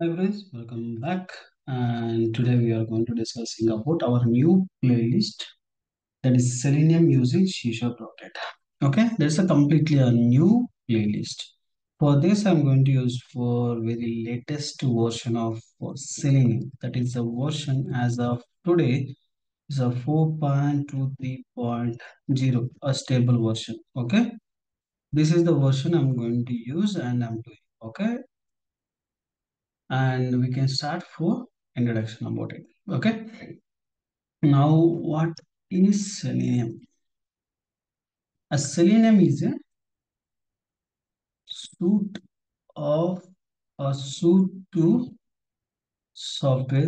Hi friends, welcome back. And today we are going to discussing about our new playlist that is Selenium Music Shisha Project. Okay, that's a completely a new playlist. For this, I'm going to use for very latest version of Selenium. That is a version as of today is a 4.23.0, a stable version. Okay, this is the version I'm going to use and I'm doing. Okay, and we can start for introduction about it. Okay, now what is selenium? A selenium is a suite of a suite to software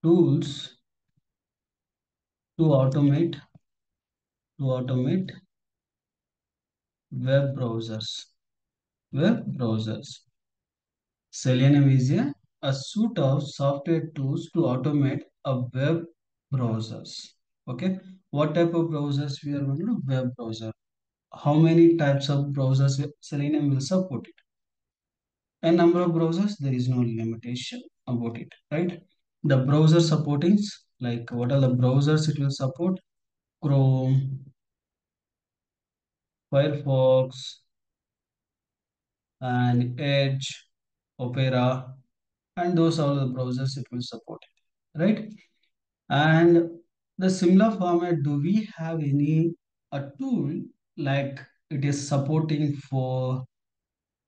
tools to automate web browsers web browsers. Selenium is a suite of software tools to automate a web browsers. Okay, what type of browsers we are going to do? Web browser. How many types of browsers Selenium will support it? A number of browsers, there is no limitation about it, right? The browser supportings, like what are the browsers it will support? Chrome, Firefox, and Edge, Opera, and those are the browsers it will support it, right? And the similar format, do we have any a tool like it is supporting for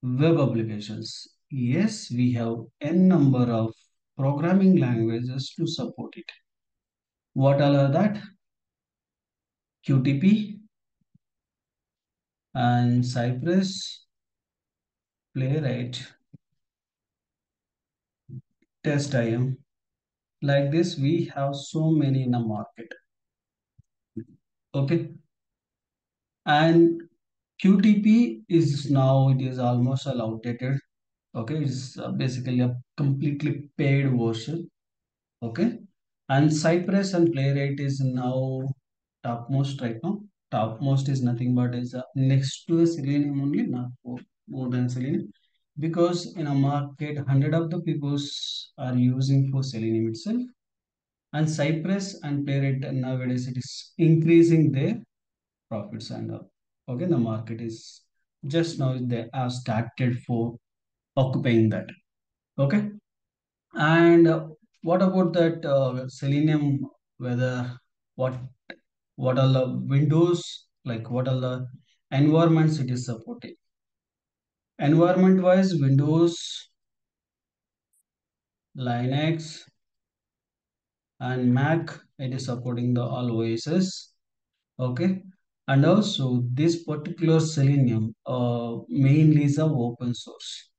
web applications? Yes, we have n number of programming languages to support it. What all are that? Qtp and Cypress, Playwright, TestIM. Like this, we have so many in the market. Okay, and Qtp is now it is almost all outdated. Okay, it's basically a completely paid version. Okay, and Cypress and Playwright is now topmost right now. Topmost is nothing but is next to a Selenium only, not more than Selenium, because in a market, 100 of the peoples are using for Selenium itself, and Cypress and Playwright nowadays it is increasing their profits and okay, the market is just now they have started for occupying that. Okay, and what about that Selenium? Whether what what are the windows, like what are the environments it is supporting? Environment wise, Windows, Linux, and Mac, it is supporting the all OSs. Okay, and also this particular Selenium mainly is a open source.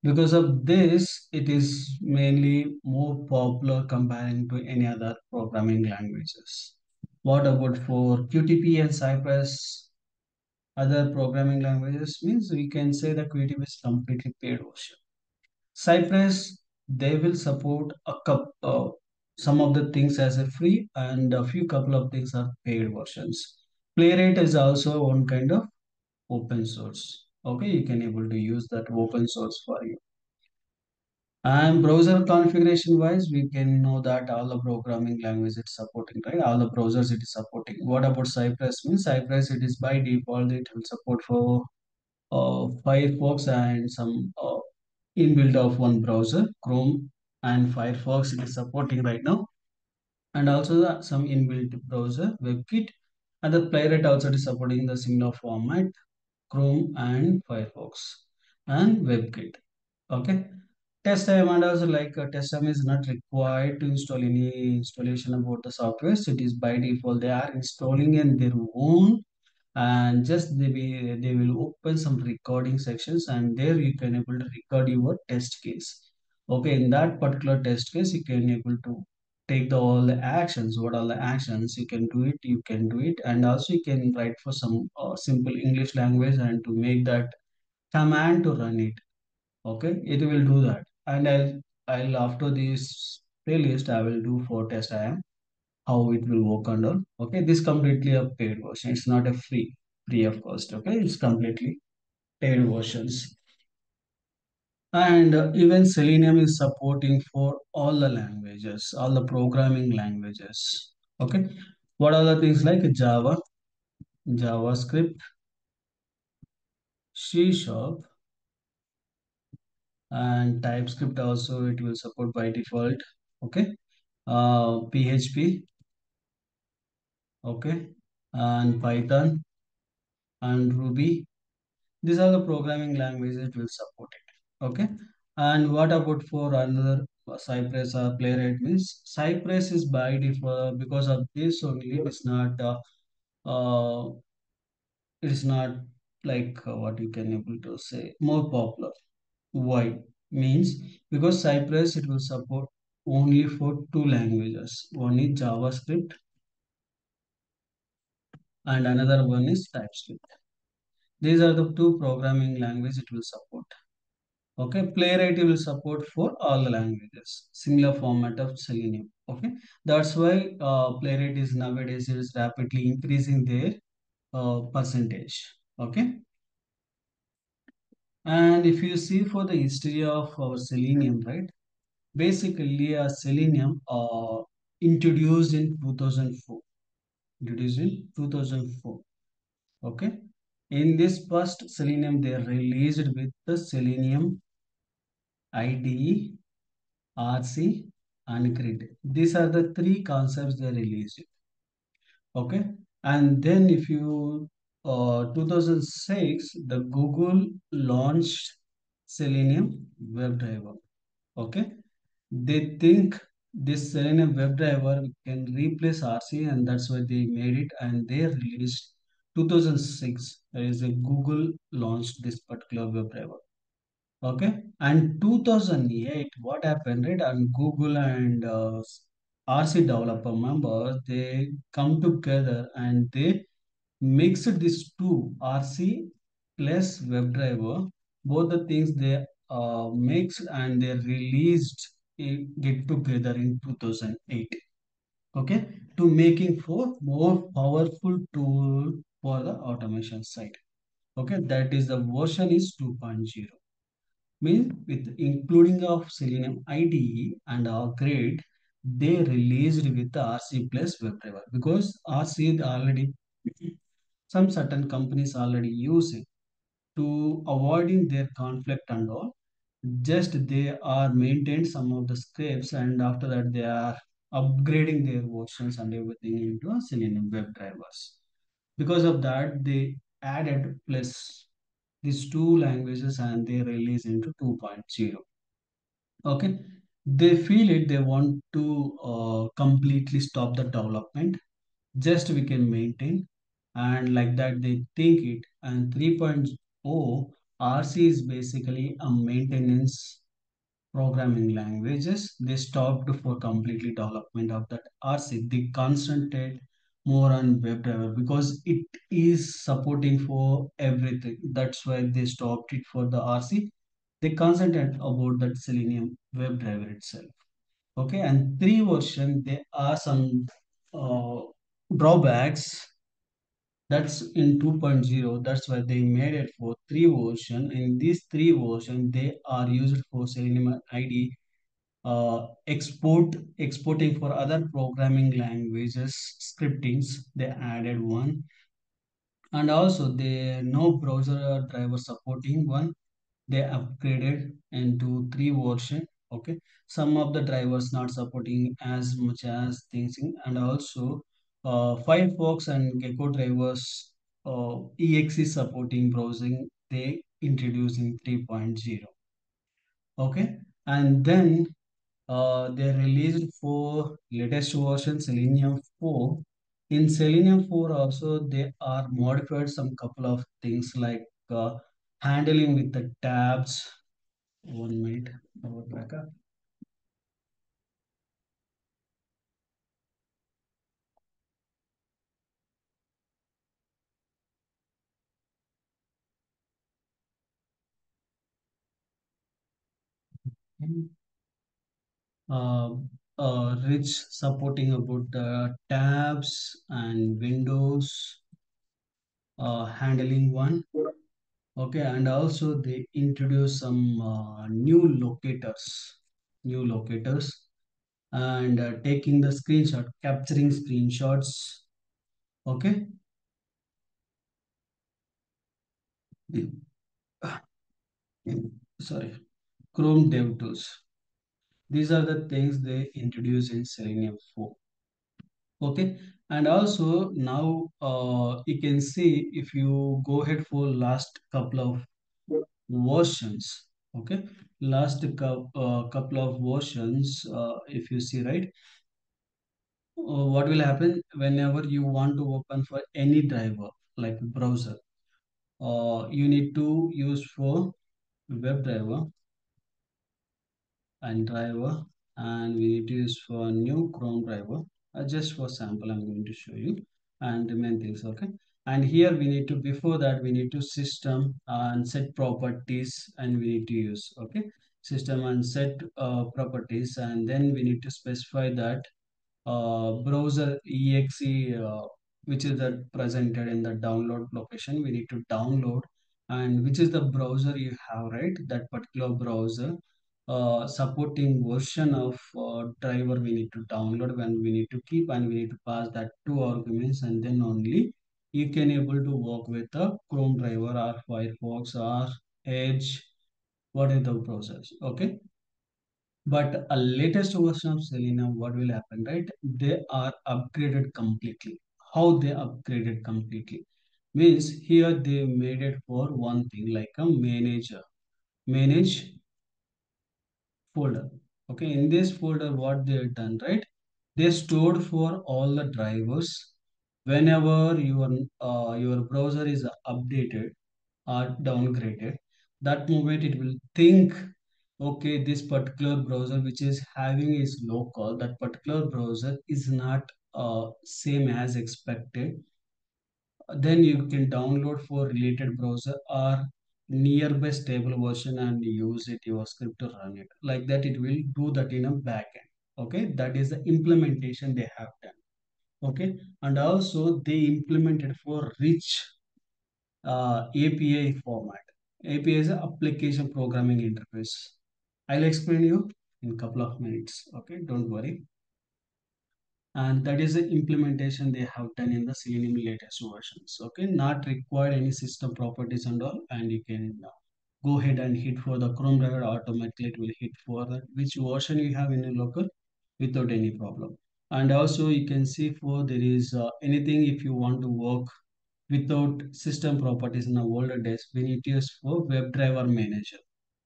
Because of this, it is mainly more popular comparing to any other programming languages. What about for Qtp and Cypress, other programming languages? Means we can say that Qtp is completely paid version. Cypress, they will support some of the things as a free and a few couple of things are paid versions. Playwright is also one kind of open source. Okay, you can able to use that open source for you. And browser configuration wise, we can know that all the programming language it's supporting, right? All the browsers it is supporting. What about Cypress? Means Cypress it is by default it will support for Firefox and some inbuilt of one browser, Chrome and Firefox it is supporting right now, and also some inbuilt browser, WebKit, and the Playwright also is supporting the similar format, Chrome and Firefox and WebKit. Okay. Test time and also like test time is not required to install any installation about the software. So it is by default they are installing in their own, and just they will open some recording sections and there you can able to record your test case. Okay, in that particular test case you can able to take all the actions. What are the actions you can do it? You can do it, and also you can write for some simple English language and to make that command to run it. Okay, it will do that, and I'll after this playlist I will do for test IM. how it will work and all. Okay, this completely a paid version. It's not a free of cost. Okay, it's completely paid versions. And even Selenium is supporting for all the languages, all the programming languages. Okay, what are the things like Java, JavaScript, C Sharp, and TypeScript also it will support by default. Okay, PHP, okay, and Python and Ruby. These are the programming languages it will support it. Okay, and what about for another Cypress or Playwright means Cypress is by default because of this only uh, it is not like what you can able to say more popular. Why? Means because Cypress it will support only for two languages. One is JavaScript and another one is TypeScript. These are the two programming languages it will support. Okay, Playwright will support for all the languages. Similar format of Selenium. Okay, that's why Playwright is nowadays is rapidly increasing their percentage. Okay, and if you see for the history of our Selenium, right? Basically, Selenium introduced in 2004. Introduced in 2004. Okay. In this first Selenium, they released with the Selenium IDE, RC, and Grid. These are the three concepts they released. Okay. And then if you 2006, the Google launched Selenium WebDriver. Okay. They think this Selenium WebDriver can replace RC, and that's why they made it, and they released 2006. There is a Google launched this particular WebDriver. Okay, and 2008, what happened? Right, and Google and RC developer members they come together and they mixed these two RC plus WebDriver. Both the things they mixed and they released it, get together in 2008. Okay, to making for more powerful tool for the automation side. Okay, that is the version is 2.0 means with including of Selenium IDE and our grade, they released with the RC plus WebDriver because RC already some certain companies already use it to avoiding their conflict and all. Just they are maintained some of the scripts and after that they are upgrading their versions and everything into a Selenium WebDrivers. Because of that, they added plus these two languages and they release into 2.0. Okay, they feel it they want to completely stop the development, just we can maintain, and like that they think it. And 3.0 RC is basically a maintenance programming languages. They stopped for completely development of that RC. They concentrate more on WebDriver because it is supporting for everything. That's why they stopped it for the RC. They concentrate about that Selenium WebDriver itself. Okay, and three version there are some uh, drawbacks. That's in 2.0. That's why they made it for three version. In these three version, they are used for Selenium ID exporting for other programming languages scriptings. They added one, and also they no browser driver supporting one. They upgraded into three version. Okay, some of the drivers not supporting as much as things and also Firefox and Gecko drivers exe supporting browsing they introduced in 3.0. Okay, and then they released for latest version Selenium 4. In Selenium 4 also they are modified some couple of things like handling with the tabs. 1 minute. Power backup. Uh, rich supporting about tabs and windows handling one. Okay, and also they introduce some new locators, and taking the screenshot, capturing screenshots. Okay, sorry, Chrome Dev Tools. These are the things they introduce in Selenium 4. Okay, and also now you can see if you go ahead for last couple of versions. Okay, couple of versions, if you see, right, what will happen whenever you want to open for any driver like browser, you need to use for WebDriver and driver, and we need to use for new Chrome driver. Just for sample I'm going to show you and the main things. Okay, and here we need to, before that we need to system and set properties, and we need to use, okay, system and set properties, and then we need to specify that browser exe, which is that presented in the download location. We need to download, and which is the browser you have, right, that particular browser supporting version of driver we need to download, when we need to keep, and we need to pass that two arguments, and then only you can able to work with the Chrome driver or Firefox or Edge, what is the process. Okay, but a latest version of Selenium, what will happen, right? They are upgraded completely. How they upgraded completely? Means here they made it for one thing like a manage folder. Okay, in this folder, what they have done, right? They stored for all the drivers. Whenever your browser is updated or downgraded, that moment it will think, okay, this particular browser which is having is local, that particular browser is not same as expected, then you can download for related browser or nearby stable version and use it your script to run it like that. It will do that in a backend. Okay, that is the implementation they have done. Okay, and also they implemented for rich API format. API is a application programming interface. I'll explain you in couple of minutes. Okay, don't worry. And that is the implementation they have done in the Selenium latest versions. Okay, not required any system properties and all, and you can go ahead and hit for the Chrome driver, automatically it will hit for the which version you have in your local without any problem. And also you can see for there is anything if you want to work without system properties in the older days, we need to use for WebDriver manager,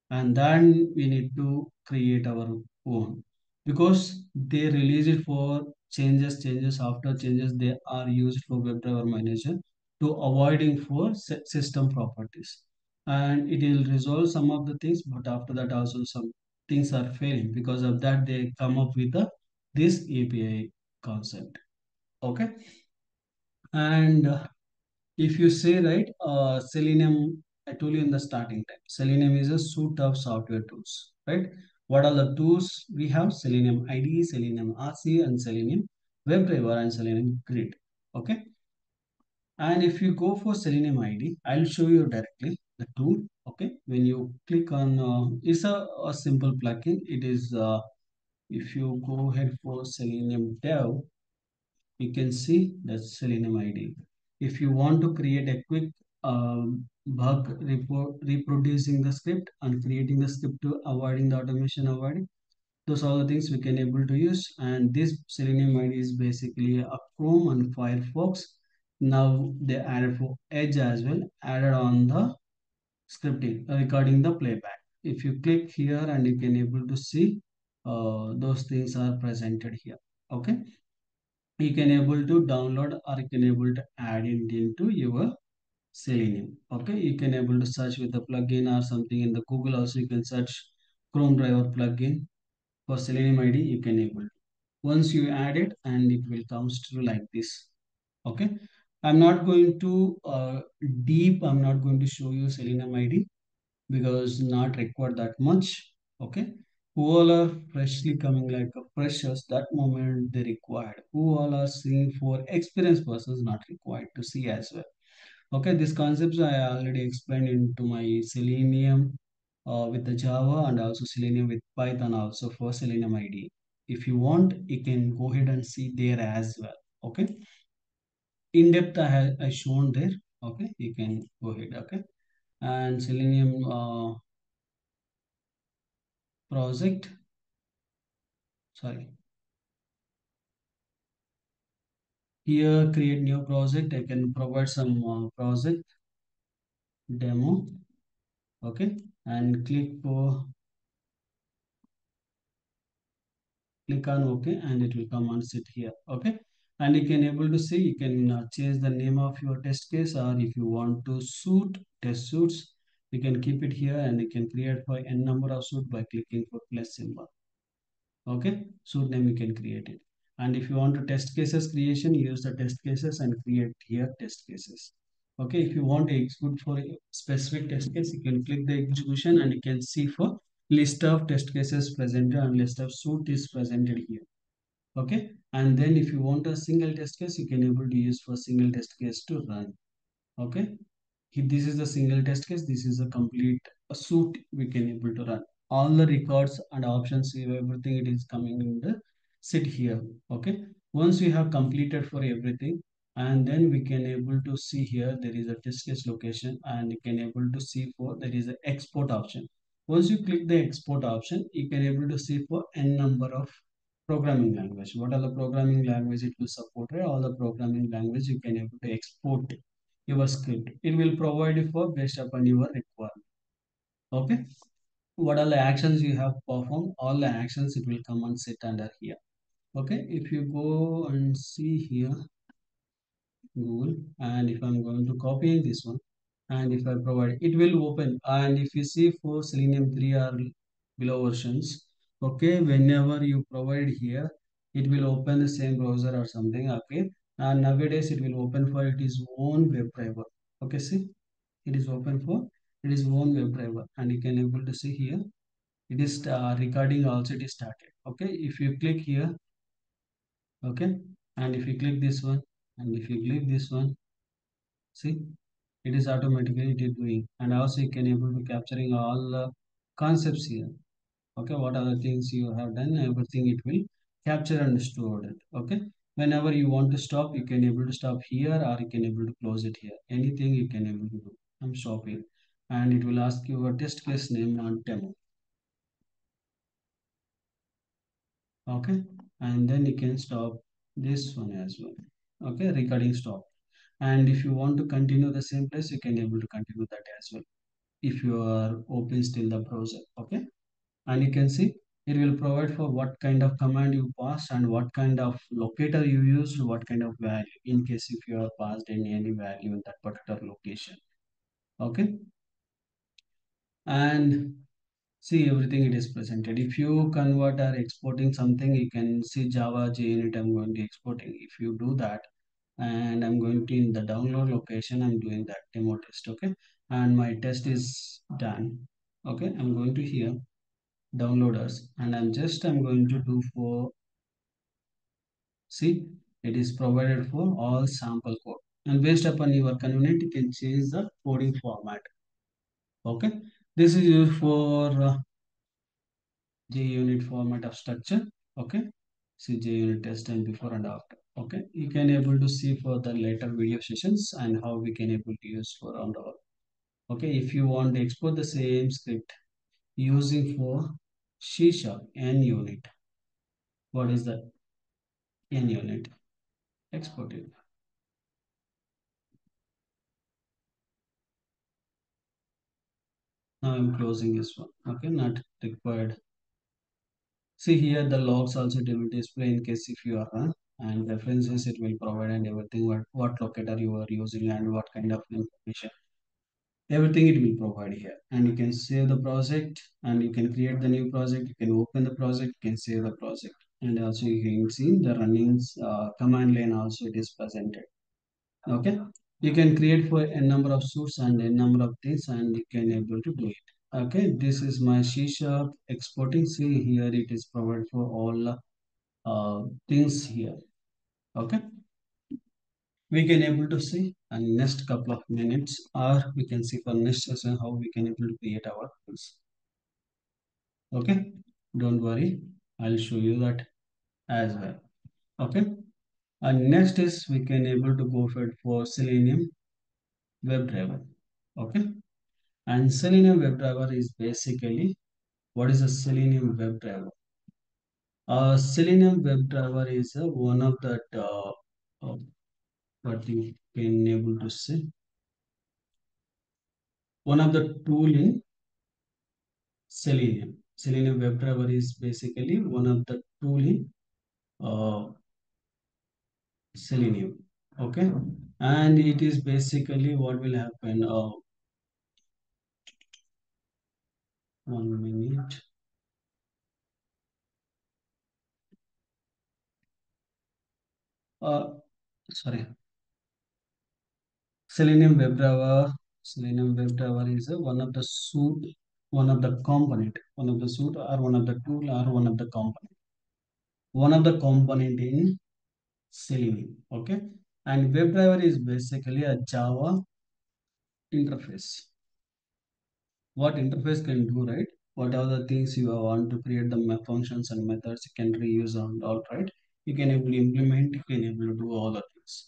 and then we need to create our own, because they release it for changes after changes they are used for WebDriver manager to avoiding for system properties, and it will resolve some of the things, but after that also some things are failing. Because of that they come up with the this API concept. Okay, and if you say, right, Selenium, I told you in the starting time, Selenium is a suite of software tools, right? What are the tools we have? Selenium IDE, Selenium RC, and Selenium WebDriver, and Selenium Grid. Okay. And if you go for Selenium ID, I'll show you directly the tool. Okay. When you click on, it's a simple plugin. It is, if you go ahead for Selenium Dev, you can see the Selenium ID. If you want to create a quick bug report, reproducing the script and creating the script to avoiding the automation avoiding, those are the things we can able to use. And this Selenium ID is basically a Chrome and Firefox. Now they added for Edge as well, added on the scripting, recording the playback. If you click here and you can able to see those things are presented here. Okay, you can able to download or you can able to add it into your Selenium. Okay, you can able to search with the plugin or something in the Google. Also you can search Chrome driver plugin for Selenium ID. You can able to, once you add it, and it will comes to like this. Okay, I'm not going to deep, I'm not going to show you Selenium ID because not required that much. Okay, who all are freshly coming like a freshers that moment they required, who all are seeing for experienced persons not required to see as well. Okay, these concepts I already explained into my Selenium with the Java and also Selenium with Python also for Selenium IDE. If you want, you can go ahead and see there as well. Okay, in depth I shown there. Okay, you can go ahead. Okay, and Selenium project. Sorry, here create new project. I can provide some project demo. Okay, and click on OK and it will come and sit here. Okay, and you can able to see, you can change the name of your test case, or if you want to suit test suits, you can keep it here and you can create for n number of suit by clicking for plus symbol. Okay, suit name you can create it. And if you want to test cases creation, use the test cases and create here test cases. Okay, if you want to execute for a specific test case, you can click the execution and you can see for list of test cases presented and list of suit is presented here. Okay, and then if you want a single test case, you can able to use for single test case to run. Okay, if this is the single test case, this is a complete a suit we can able to run. All the records and options, everything it is coming in the sit here. Okay, once we have completed for everything, and then we can able to see here there is a test case location and you can able to see for there is a export option. Once you click the export option, you can able to see for n number of programming language. What are the programming language it will support? Right? All the programming language you can able to export your script. It will provide you for based upon your requirement. Okay. What are the actions you have performed? All the actions it will come and sit under here. Okay. If you go and see here, Google, and if I'm going to copy this one, and if I provide, it will open. And if you see for Selenium 3 or below versions, okay, whenever you provide here, it will open the same browser or something. Okay. And nowadays it will open for its own web driver. Okay, see, it is open for it is own web driver and you can able to see here it is recording also it is started. Okay, if you click here, okay, and if you click this one and if you click this one, see, it is automatically it is doing. And also you can able to capturing all the concepts here. Okay, what are the things you have done, everything it will capture and store it. Okay, whenever you want to stop, you can able to stop here or you can able to close it here, anything you can able to do. I'm stop here and it will ask you a test case name on demo. Okay, and then you can stop this one as well. Okay, recording stop. And if you want to continue the same place, you can able to continue that as well if you are open still the browser. Okay, and you can see it will provide for what kind of command you passed and what kind of locator you used, what kind of value in case if you are passed in any value in that particular location. Okay, and see everything it is presented. If you convert or exporting something, you can see Java JUnit I'm going to exporting. If you do that, and I'm going to in the download location, I'm doing that demo test. Okay, and my test is done. Okay, I'm going to here downloaders and I'm going to do for see it is provided for all sample code and based upon your convenience you can change the coding format. Okay, this is used for JUnit format of structure. Okay, see JUnit test and before and after. Okay, you can able to see for the later video sessions and how we can able to use for on all. Okay, if you want to export the same script using for C# N unit, what is the N unit? Export it. Now I'm closing this one. Okay, not required. See here the logs also it will display in case if you are and references it will provide and everything what locator you are using and what kind of information. Everything it will provide here. And you can save the project and you can create the new project. You can open the project, you can save the project. And also you can see the running command line also it is presented. Okay. You can create for a number of suits and a number of things and you can able to do it. Okay, this is my C sharp exporting. See here, it is provided for all things here. Okay, we can able to see and next couple of minutes, or we can see for next session how we can able to create our tools. Okay, don't worry, I'll show you that as well. Okay, and next is we can able to go for Selenium WebDriver. Okay, and Selenium WebDriver is basically what is a Selenium WebDriver? Selenium WebDriver is one of that uh, what you can able to say, one of the tool in Selenium. Selenium WebDriver is basically one of the tool in uh, Selenium. Okay, and it is basically what will happen. 1 minute. Uh, Sorry. Selenium WebDriver. Selenium WebDriver is one of the suite, one of the component, one of the suite or one of the tool or one of the component. One of the component in Selenium. Okay. And WebDriver is basically a Java interface. What interface can do, right? What are the things you want to create the functions and methods you can reuse and all, right? You can able to implement, you can able to do all the things.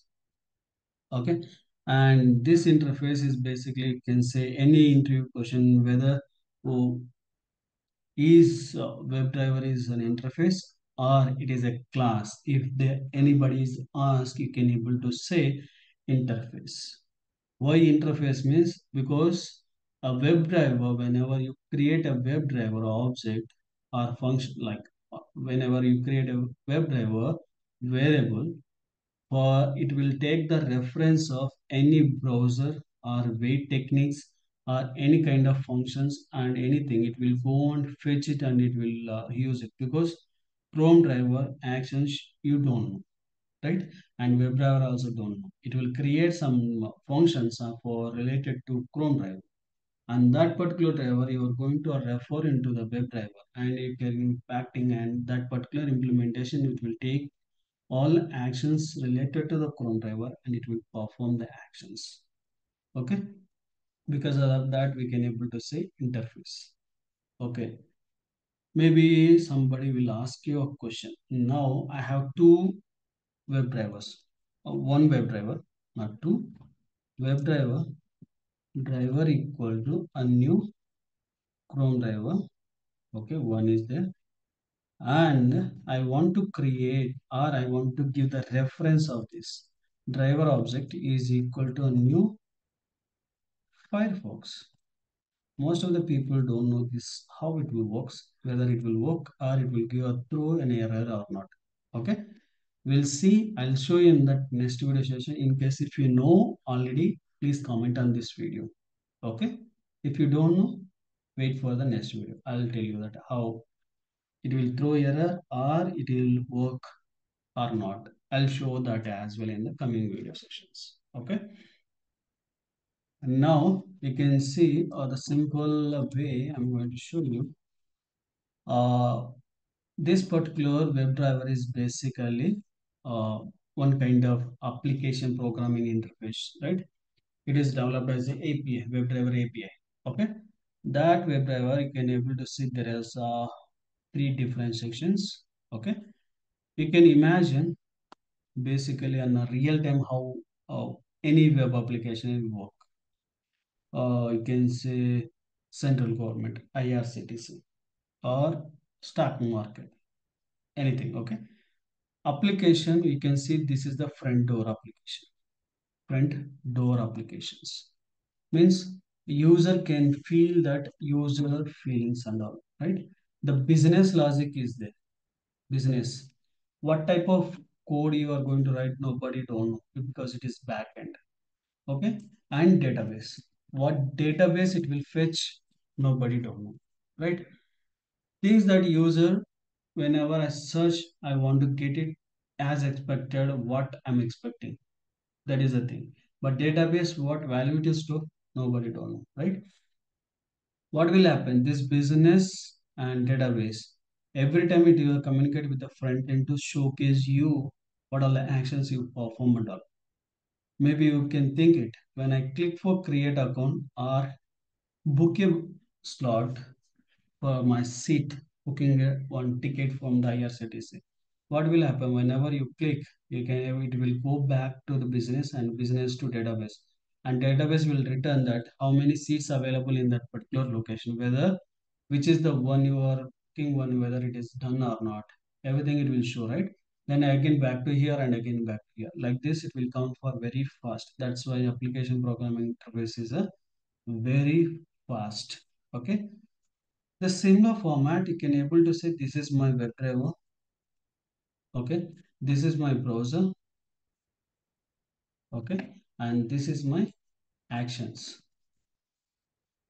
Okay, and this interface is basically you can say any interview question whether oh, is WebDriver is an interface or it is a class. If there anybody is asked, you can able to say interface. Why interface means because a WebDriver, whenever you create a WebDriver object or function, like whenever you create a WebDriver variable, for it will take the reference of any browser or wait techniques or any kind of functions and anything. It will go and fetch it and it will use it because Chrome driver actions you don't know, right? And WebDriver also don't know. It will create some functions for related to Chrome driver, and that particular driver you are going to refer into the WebDriver, and it can impacting, and that particular implementation it will take all actions related to the Chrome driver and it will perform the actions. Okay, because of that we can able to say interface. Okay, maybe somebody will ask you a question. Now I have two web drivers, one web driver, not two. Web driver equal to a new Chrome driver. Okay, one is there, and I want to create or I want to give the reference of this driver object is equal to a new Firefox. Most of the people don't know this how it will works, whether it will work or it will give a throw an error or not. Okay, we'll see. I'll show you in that next video session. In case if you know already, please comment on this video. Okay, if you don't know, wait for the next video. I'll tell you that how it will throw error or it will work or not. I'll show that as well in the coming video sessions. Okay. And now you can see the simple way I'm going to show you. Uh, this particular WebDriver is basically uh, one kind of application programming interface, right? It is developed as a API, WebDriver API. Okay, that WebDriver you can able to see there is three different sections. Okay, you can imagine basically on a real time how any web application will work. You can say central government, IRCTC, or stock market, anything. Okay. Application, you can see this is the front door application. Front door applications means user can feel that user feelings and all, right? The business logic is there. Business. What type of code you are going to write, nobody don't know because it is backend. Okay, and database. What database it will fetch, nobody don't know, right? Things that user, whenever I search, I want to get it as expected, what I'm expecting. That is the thing. But database, what value it is to, nobody don't know, right? What will happen? This business and database, every time it will communicate with the front end to showcase you what are the actions you perform and all. Maybe you can think it. When I click for create account or book a slot for my seat, booking one ticket from the IRCTC. What will happen whenever you click? You can it will go back to the business and business to database, and database will return that how many seats available in that particular location, whether which is the one you are booking one, whether it is done or not. Everything it will show, right? Then again back to here and again back to here. Like this, it will count for very fast. That's why application programming interface is a very fast. Okay. The similar format, you can able to say this is my web driver, okay, this is my browser, okay, and this is my actions.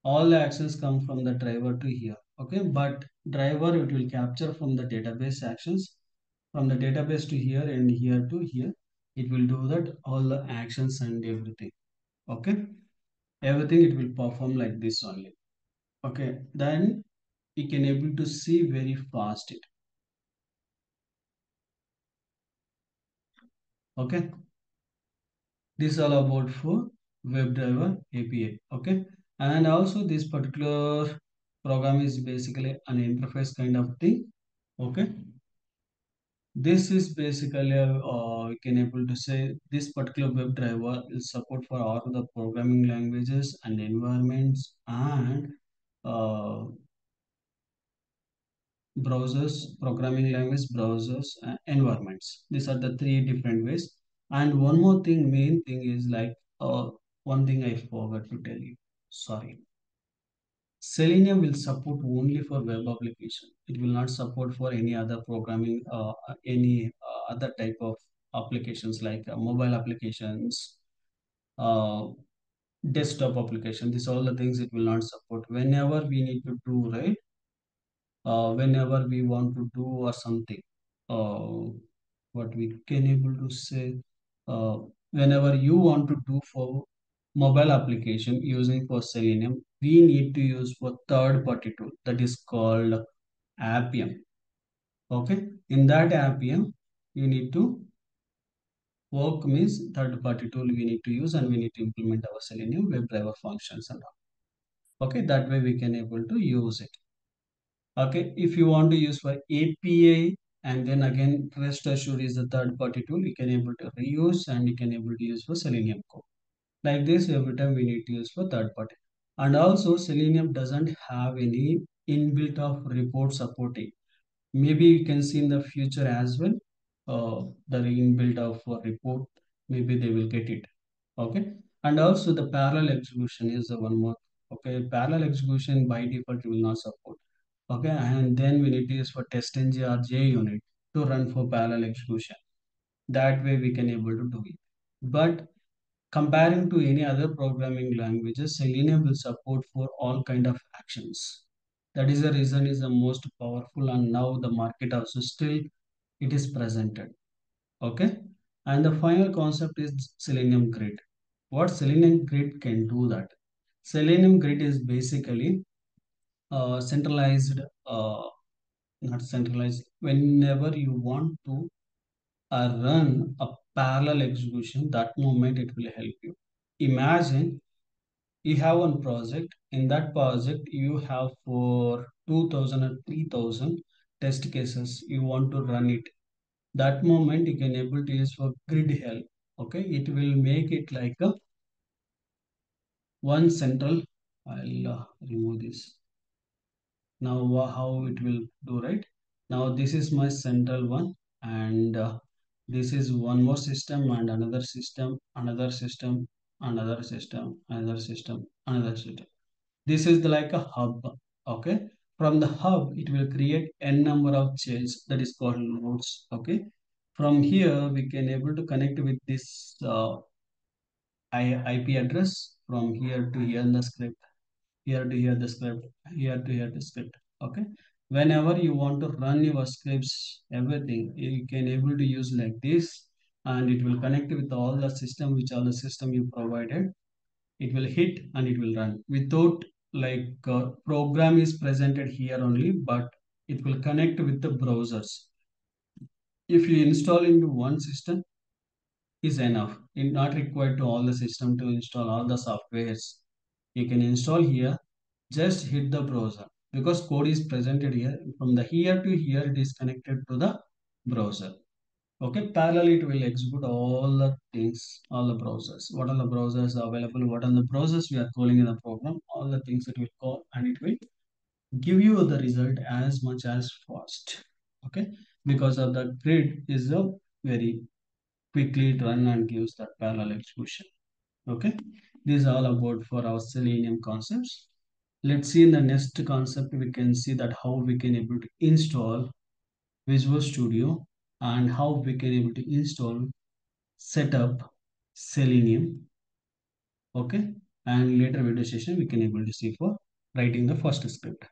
All the actions come from the driver to here, okay, but driver it will capture from the database actions, from the database to here and here to here. It will do that all the actions and everything, okay, everything it will perform like this only, okay. Then you can able to see very fast it, okay. This is all about for WebDriver API. Okay. And also this particular program is basically an interface kind of thing. Okay. This is basically we can able to say this particular WebDriver will support for all the programming languages and environments and uh, browsers, programming language, browsers, environments. These are the three different ways. And one more thing, main thing is like one thing I forgot to tell you. Sorry. Selenium will support only for web application. It will not support for any other programming, any other type of applications like mobile applications, uh, desktop application. These all the things it will not support. Whenever we need to do, right, whenever we want to do or something, uh, what we can able to say, uh, whenever you want to do for mobile application using for Selenium, we need to use for third party tool that is called Appium. Okay, in that Appium you need to work means third party tool we need to use, and we need to implement our Selenium WebDriver functions and all. Okay, that way we can able to use it. Okay, if you want to use for API, and then again rest assured is the third party tool, you can able to reuse and you can able to use for Selenium code. Like this, every time we need to use for third party. And also Selenium doesn't have any inbuilt of report supporting. Maybe you can see in the future as well, the inbuilt of report, maybe they will get it. Okay. And also the parallel execution is the one more. Okay, parallel execution by default will not support. Okay, and then we need to use for testng or JUnit to run for parallel execution. That way we can able to do it. But comparing to any other programming languages, Selenium will support for all kind of actions. That is the reason is the most powerful, and now the market also still it is presented. Okay, and the final concept is Selenium Grid. What Selenium Grid can do that? Selenium Grid is basically centralized, not centralized. Whenever you want to run a parallel execution, that moment it will help you. Imagine you have one project. In that project, you have for 2000 or 3000 test cases. You want to run it. That moment you can able to use for grid help. Okay, it will make it like a one central. I'll remove this. Now how it will do, right? Now this is my central one, and this is one more system and another system, another system, another system, another system, another system. This is the, like a hub. Okay, from the hub it will create n number of chains, that is called nodes. Okay, from here we can able to connect with this IP address from here to here in the script, here to here the script, here to here the script. Okay, whenever you want to run your scripts, everything you can able to use like this, and it will connect with all the system, which all the system you provided. It will hit and it will run without program is presented here only, but it will connect with the browsers. If you install into one system is enough. It's not required to all the system to install all the softwares. You can install here, just hit the browser because code is presented here. From the here to here, it is connected to the browser. Okay, parallel it will execute all the things, all the browsers. What are the browsers available? What are the browsers we are calling in the program? All the things it will call and it will give you the result as much as fast. Okay, because of the grid is a very quickly run and gives that parallel execution. Okay, this is all about for our Selenium concepts. Let's see in the next concept, we can see that how we can able to install Visual Studio and how we can able to install setup Selenium. Okay, and later video session we can able to see for writing the first script.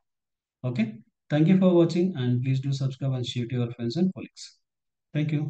Okay, thank you for watching and please do subscribe and share to your friends and colleagues. Thank you.